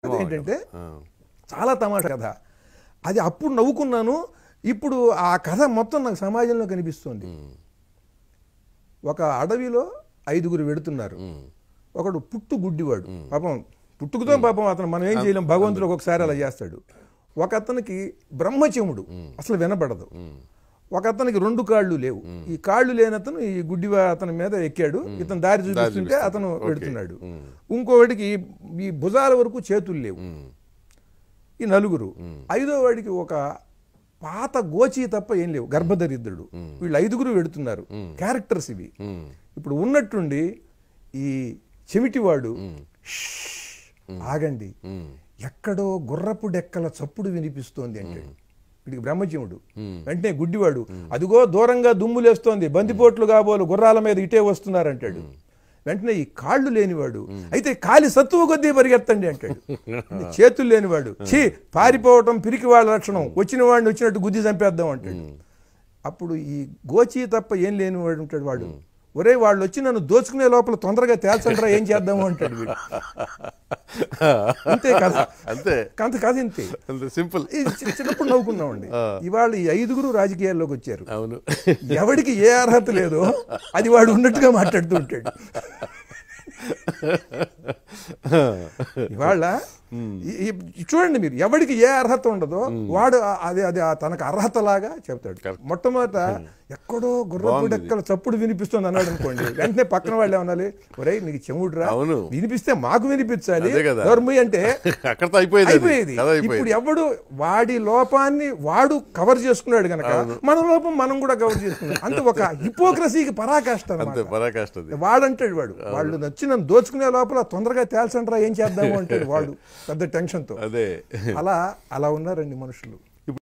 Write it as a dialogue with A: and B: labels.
A: ఏంటంటే చాలా తమాషా కథ. అది అప్పుడు నవ్వుకున్నాను. ఇప్పుడు ఆ కథ మొత్తం నాకు సమాజంలో కనిపిస్తుంది. ఒక అడవిలో 5గురు వెడుతున్నారు. ఒకడు పుట్టు గుడ్డివాడు, పాపం పుట్టుకుతో పాపం అతను మనం ఏం చేయలేం, భగవంతుడు ఒక్కొక్కసారి అలా చేస్తాడు. ఒక అతనికి బ్రహ్మచముడు, అసలు వినపడదు. ఒక అతనికి 2 కాళ్ళు లేవు. ఈ కాళ్ళు లేని అతను ఈ గుడ్డివా అతని మీద ఎక్కాడు. ఇతను దారి చూపిస్తుంటే అతను వెడుతున్నాడు. ఇంకోవాడికి ఈ భుజాల వరకు చేతులు లేవు. ఈ 4. 5వ వాడికి ఒక పాత గోచి తప్ప ఏం లేవు, గర్భదరిద్రుడు. వీళ్ళు 5గురు వెడుతున్నారు. క్యారెక్టర్స్ ఇవి. ఇప్పుడు ఉన్నట్టుండి ఈ చెమిటివాడు ఆగండి, ఎక్కడో గుర్రపు డెక్కల చప్పుడు వినిపిస్తోంది అంటాడు. వీడికి బ్రహ్మచముడు. వెంటనే గుడ్డివాడు, అదిగో దూరంగా దుమ్ములేస్తోంది, బందిపోట్లు కాబోలు గుర్రాల మీద ఇటే వస్తున్నారంటాడు. వెంటనే ఈ కాళ్ళు లేనివాడు, అయితే కాలి సత్తువ కొద్దీ పరిగెత్తండి అంటాడు. చేతులు లేనివాడు, ఛీ పారిపోవటం పిరికి వాళ్ళ లక్షణం, వచ్చిన వాడిని వచ్చినట్టు గుద్ది చంపేద్దాం అంటాడు. అప్పుడు ఈ గోచి తప్ప ఏం లేనివాడు ఉంటాడు వాడు, ఒరే వాళ్ళు వచ్చి నన్ను దోచుకునే లోపల తొందరగా తేల్చండ్రా ఏం చేద్దాము అంటాడు వీడు. అంతే కథ, అంతే కథ, ఇంతే
B: సింపుల్.
A: చిన్నప్పుడు నవ్వుకున్నామండి. ఇవాళ ఈ 5గురు రాజకీయాల్లోకి వచ్చారు.
B: అవును,
A: ఎవడికి ఏ అర్హత లేదో అది వాడు ఉన్నట్టుగా మాట్లాడుతూ ఉంటాడు. ఇవాళ చూడండి మీరు, ఎవడికి ఏ అర్హత ఉండదో వాడు అది తనకు అర్హత లాగా చెప్తాడు. మొట్టమొదట ఎక్కడో గుర్రపు డెక్కల చప్పుడు వినిపిస్తుంది అన్నాడు అనుకోండి, వెంటనే పక్కన వాళ్ళు ఏమనాలి, ఒరేయ్ నీకు చెవుడురా, వినిపిస్తే మాకు వినిపించాలి, దొర్మి అంటే అయిపోయేది. ఇప్పుడు ఎవడు వాడి లోపాన్ని వాడు కవర్ చేసుకున్నాడు గనక మన లోపం మనం కూడా కవర్ చేసుకున్నాం. అంటే ఒక హిపోక్రసీకి పరాకాష్ట. వాడంటాడు వాడు, వాళ్ళు నచ్చి నన్ను దోచుకునే లోపల తొందరగా తేల్చండ్రా ఏం చేద్దాము అంటాడు వాడు పెద్ద టెన్షన్ తో. అలా ఉన్నారండి మనుషులు.